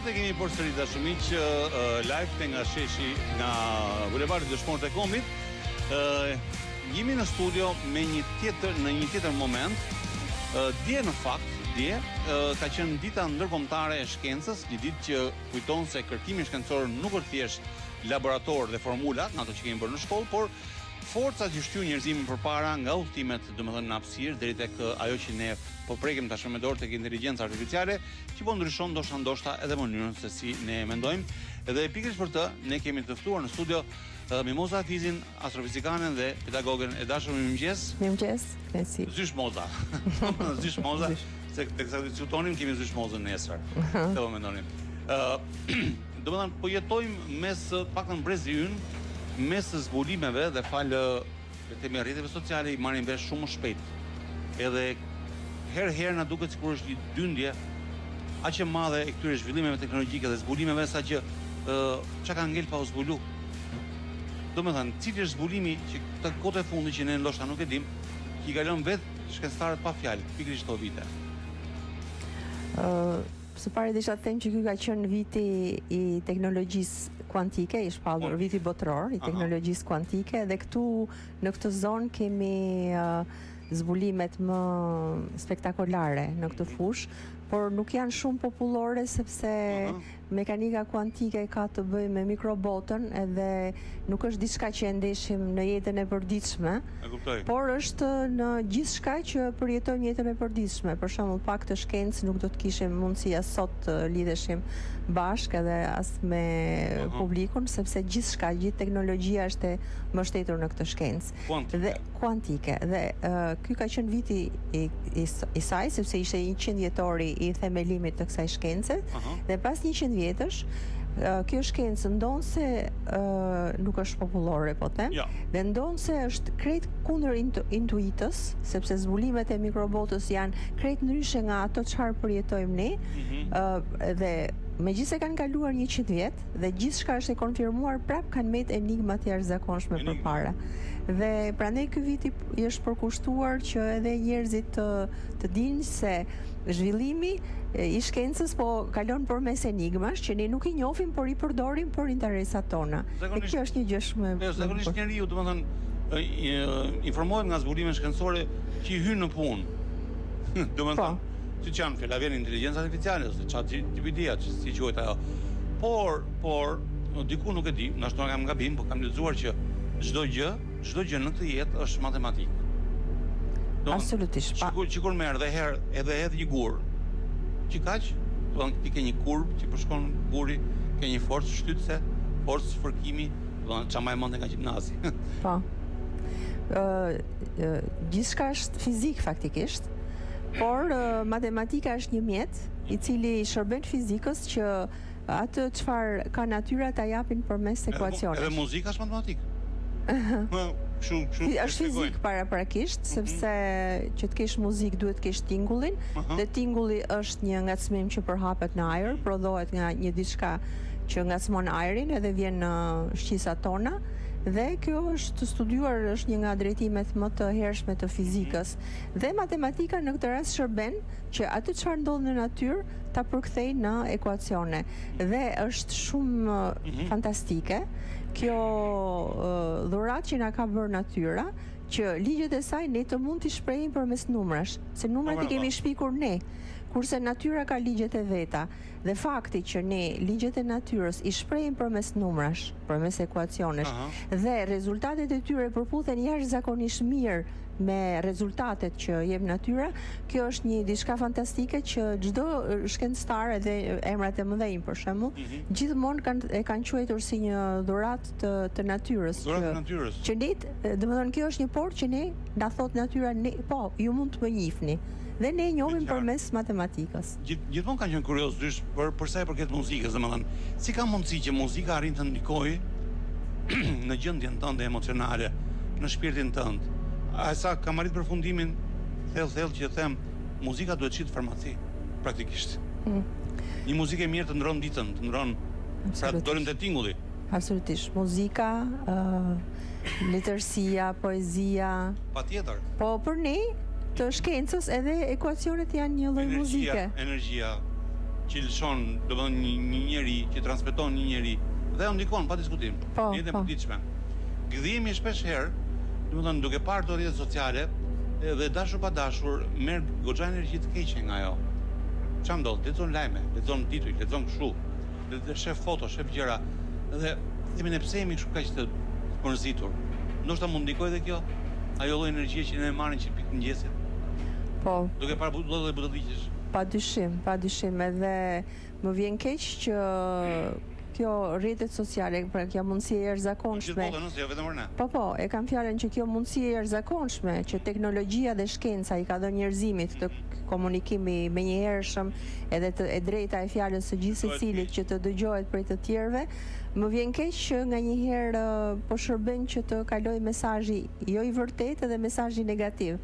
mirë të kemi përsëri dashur miq, live nga sheshi nga bulevardi Dëshmorët e Kombit. Jemi në studio me në një tjetër moment. Dje në fakt, ka qenë dita ndërkombëtare e shkencës, një ditë që kujton se kërkimi shkencor nuk është thjesht laborator dhe formula, në ato që kemi bërë në shkollë, por forcat që shtyn njerëzimin përpara nga udhëtimet, domethënë në hapësirë deri tek ajo që ne po prekim tash me dorë tek inteligjenca artificiale, që po ndryshon ndoshta edhe mënyrën se si ne mendojmë. Edhe pikërisht për të, ne kemi të ftuar në studio Mimoza Hafizin, astrofizikanen dhe pedagogen e dashur. Mirëmëngjes. Mirëmëngjes. Kënaqësi. Zysh Moza. Zysh Moza, se teksa diskutonim kemi Zysh Mozën nesër. Këtë po mendonim. Domethënë po jetojmë mes paktën brezi ynë, mes zbulimeve dhe falë temi rrjeteve sociale i marrin vesh shumë më shpejt. Edhe herë na duket sikur është një dyndje aq e madhe e këtyre zhvillimeve teknologjike dhe zbulimeve saqë çka ka ngel pa u zbulu. Domethënë, cili është zbulimi që të kohët e fundit që ne ndoshta nuk e dim, që i kalon vetë shkencëtarët pa fjalë, pikërisht këto vite. Së pari desha të them që ky ka qenë viti i teknologjisë kuantike, i shpallur viti botror i teknologjisë kuantike, dhe këtu në këtë zonë kemi zbulimet më spektakolare në këtë fushë, por nuk janë shumë popullore sepse mekanika kuantike ka të bëjë me mikrobotën edhe nuk është diçka që e ndeshim në jetën e përditshme, por është në gjithçka që përjetojmë jetën e përditshme. Për shembull, pak të shkencë nuk do të kishim mundësi as sot të lidheshim bashkë edhe as me publikun, sepse gjithçka, gjithë teknologjia është e mbështetur në këtë shkencë dhe kuantike. Dhe ky ka qenë viti i saj, sepse ishte 100 vjetori i themelimit të kësaj shkence, dhe pas 100 vjetësh, kjo shkencë ndonë se nuk është popullore, po them, dhe ndonë se është krejt kundër intuitës, sepse zbulimet e mikrobotës janë krejt ndryshe nga ato çfarë përjetojmë ne, dhe megjithëse kanë kaluar 100 vjet dhe gjithçka është e konfirmuar, prap kanë met enigma të jashtëzakonshme përpara. Dhe prandaj ky vit i është përkushtuar që edhe njerëzit të dinë se zhvillimi i shkencës po kalon përmes enigmash që ne nuk i njohim, por i përdorim për interesat tona. Dhe kjo është një gjë shumë e zakonisht njeriu, domethënë, informohet nga zbulimet shkencore që i hynë në punë. Domethënë, siç janë fjalëvjen inteligjenca artificiale ose ChatGPT-ja, si quhet ajo. Por diku nuk e di, ndoshta kam gabim, por kam lexuar që çdo gjë në këtë jetë është matematikë. Absolutisht. Sikur merr edhe hedh një gur. Që kaq, ti ke një kurb që përshkon guri, ke një forcë shtytëse, forcë fërkimi, çama e mendë nga gjimnazi. Po. Gjithçka është fizik faktikisht. Por matematika është një mjet i cili shërben fizikës që atë çfarë ka natyra ta japin përmes ekuacionesh. Edhe muzika është matematikë. Është fizik paraprakisht, sepse që të kesh muzikë duhet të kesh tingullin, dhe tingulli është një ngacmim që përhapet në ajër, prodhohet nga një diçka që ngacmon ajrin edhe vjen në shqisat tona. Dhe kjo është studiuar, është një nga drejtimet më të hershme të fizikës. Dhe matematika në këtë rast shërben që atë çfarë ndodh në natyrë ta përkthej në ekuacione. Dhe është shumë fantastike kjo dhuratë që na ka bërë natyra, që ligjet e saj ne të mund t'i shprehim përmes numrash, se numrat i kemi shpikur ne, kurse natyra ka ligjet e veta. Dhe fakti që ne ligjet e natyrës i shprehim përmes numrash, përmes ekuacionesh, dhe rezultatet e tyre përputhen jashtëzakonisht mirë me rezultatet që jep natyra, kjo është një diçka fantastike që çdo shkencëtar, edhe emrat e mëdhenj për shembull, gjithmonë e kanë quajtur si një dhuratë të natyrës. Që ne, domethënë, kjo është një portë që ne na thot natyra, ne, po, ju mund të më njihni. Dhe ne njohim përmes matematikës. Gjithmonë kanë qenë kurioz për sa i përket muzikës, domethënë, si ka mundësi që muzika arrin të ndikojë në gjendjen tënde emocionale, në shpirtin tënd. Sa kam arrit përfundimin thellë që them, muzika duhet shitë farmaci, praktikisht. Një muzikë e mirë të ndron ditën, të ndron pra të dolën te tingulli. Absolutisht. Muzika, letërsia, poezia. Patjetër. Po për ne të shkencës edhe ekuacionet janë një lloj muzike. Energjia. që lëshon, domethënë një njeri që transmeton një njeri dhe ajo ndikon pa diskutim. Në jetën e përditshme. Gëdhimi shpesh herë, domethënë duke parë të rrjetet sociale dhe dashur pa dashur merr goxha energji të keqe nga ajo. Çfarë ndodh? Lexon lajme, lexon tituj, lexon kështu. Dhe shef foto, shef gjëra dhe themi ne pse jemi kështu kaq të përzitur. Ndoshta mund ndikojë edhe kjo, ajo lloj energjie që ne marrin që pikë mëngjesit. Po. Duke parë budallë dhe budalliqesh. Pa dyshim, edhe më vjen keq që kjo rrjetet sociale, pra kjo mundësi e jashtëzakonshme. Jo vetëm ne. Po, e kam fjalën që kjo mundësi e jashtëzakonshme që teknologjia dhe shkenca i ka dhënë njerëzimit të komunikimi menjëhershëm edhe e drejta e fjalës së gjithë secilit që të dëgjohet prej të tjerëve, më vjen keq që nganjëherë po shërben që të kaloj mesazhi jo i vërtetë dhe mesazhi negativ.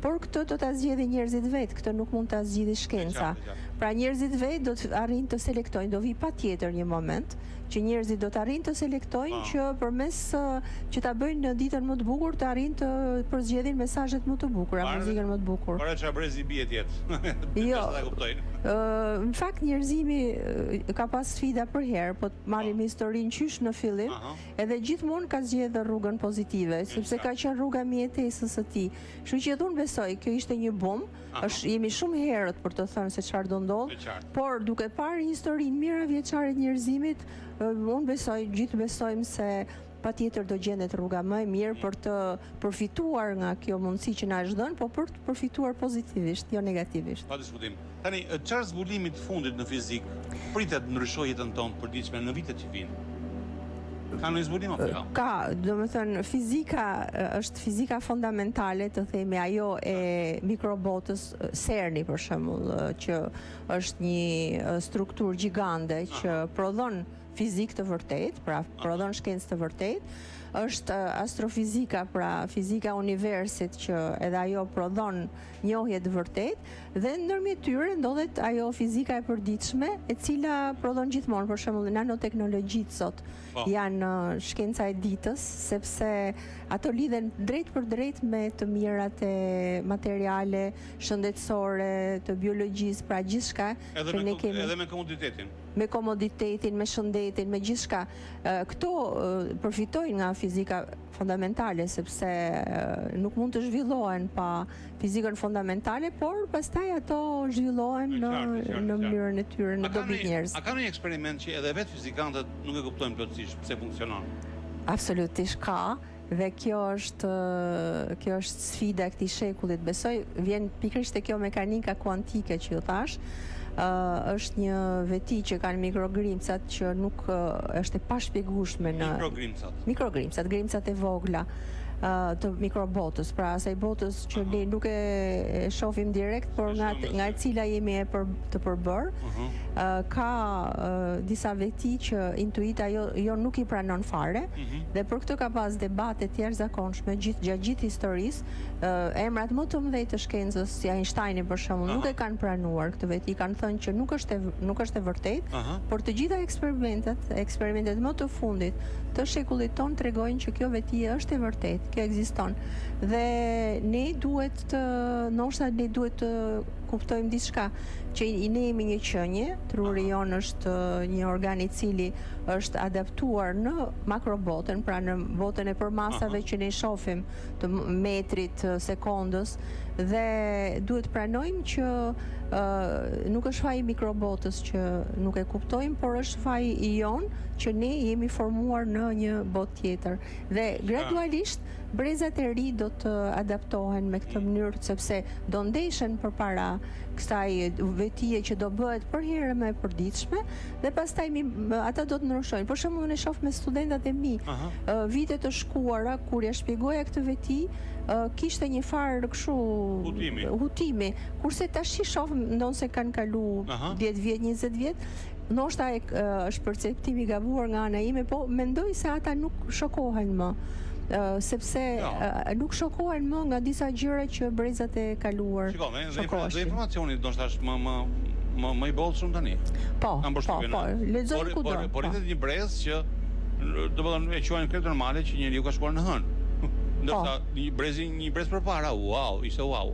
Por këtë do ta zgjidhë njerëzit vetë, këtë nuk mund ta zgjidhë shkenca. Pra njerëzit vetë do të arrijnë të selektojnë, do vi patjetër një moment që njerëzit do të arrijnë të selektojnë që përmes që ta bëjnë në ditën më të bukur të arrijnë të përzgjedhin mesazhet më të bukura, muzikën më të bukur. Para çfarë brezi bie tjetër. Jo. Në fakt njerëzimi ka pas sfida për herë, po të marrim historinë qysh në fillim, edhe gjithmonë ka zgjedhur rrugën pozitive, sepse ka qenë rruga mjetesës së tij. Kështu që unë besoj kjo ishte një bombë, jemi shumë herët për të thënë se çfarë do ndodh, por duke parë historinë mijëravjeçare të njerëzimit, unë besoj, gjithë besojmë se patjetër do gjendet rruga më e mirë për të përfituar nga kjo mundësi që na është dhënë, po për të përfituar pozitivisht, jo negativisht. Pa diskutim. Tani, çfarë zbulimi të fundit në fizik pritet ndryshojë jetën tonë të përditshme në vitet që vinë? Ka në zbulim apo jo? Ka, do me thënë, fizika është fizika fundamentale, të themi ajo e mikrobotës, CERN-i për shembull, që është një strukturë gjigande që prodhon fizik të vërtet, pra prodhon shkencë të vërtet, është astrofizika, pra fizika universit që edhe ajo prodhon njohje të vërtet, dhe ndërmjet tyre ndodhet ajo fizika e përditshme, e cila prodhon gjithmonë, për shembull nanoteknologjitë sot janë shkenca e ditës, sepse ato lidhen drejt për drejt me të mirat e materiale shëndetësore, të biologjisë, pra gjithçka që ne kemi. Edhe me komoditetin. Me komoditetin, me shëndetin, me gjithçka. Këto përfitojnë nga fizika fundamentale, sepse nuk mund të zhvillohen pa fizikën fundamentale, por pastaj ato zhvillohen në mënyrën e tyre, në dobi njerëz. A ka një eksperiment që edhe vetë fizikantët nuk e kuptojnë plotësisht pse funksionon? Absolutisht ka. Dhe kjo është sfida e këtij shekullit. Besoj vjen pikërisht te kjo mekanika kuantike që ju thash. Është një veti që kanë mikrogrimcat që nuk është e pashpjegueshme në mikrogrimcat, grimcat e vogla të mikrobotës, pra asaj botës që ne nuk e shohim direkt, por nga e cila jemi të përbër, ka disa veti që intuita jo nuk i pranon fare, dhe për këtë ka pas debate të jashtëzakonshme gjatë gjithë historisë. Emrat më të mëdhenj të shkencës, si Einsteini për shembull, nuk e kanë pranuar këtë veti, kanë thënë që nuk është e vërtetë, por të gjitha eksperimentet më të fundit të shekullit ton tregojnë që kjo veti është e vërtetë, kjo ekziston. Dhe ne duhet të kuptojmë diçka, që ne jemi një qenie, truri jonë është një organ i cili është adaptuar në makrobotën, pra në botën e përmasave që ne shohim, të metrit, sekondës, dhe duhet pranojmë që nuk është faji mikrobotës që nuk e kuptojmë, por është faji i jonë që ne jemi formuar në një botë tjetër. Dhe gradualisht brezat e ri do të adaptohen me këtë mënyrë, sepse do ndeshen përpara kësaj vetije që do bëhet për herë më e përditshme, dhe pastaj ata do të ndryshojnë. Për shembull, unë e shoh me studentat e mi, vitet të shkuara kur ja shpjegoja këtë veti, kishte një farë kështu hutimi, kurse tash i shoh ndonse kanë kalu 10 vjet, 20 vjet, ndoshta është perceptimi i gabuar nga ana ime, po mendoj se ata nuk shokohen më. Sepse nuk shokohen më nga disa gjëra që brezat e kaluar shokohen. Dhe informacioni ndoshta është më i bollshëm tani. Po, lexoj kudo. Por rritet një brez që domethënë e quajnë këtë normale që njeriu ka shkuar në hënë. Ndërsa një brez përpara, wow, ishte wow.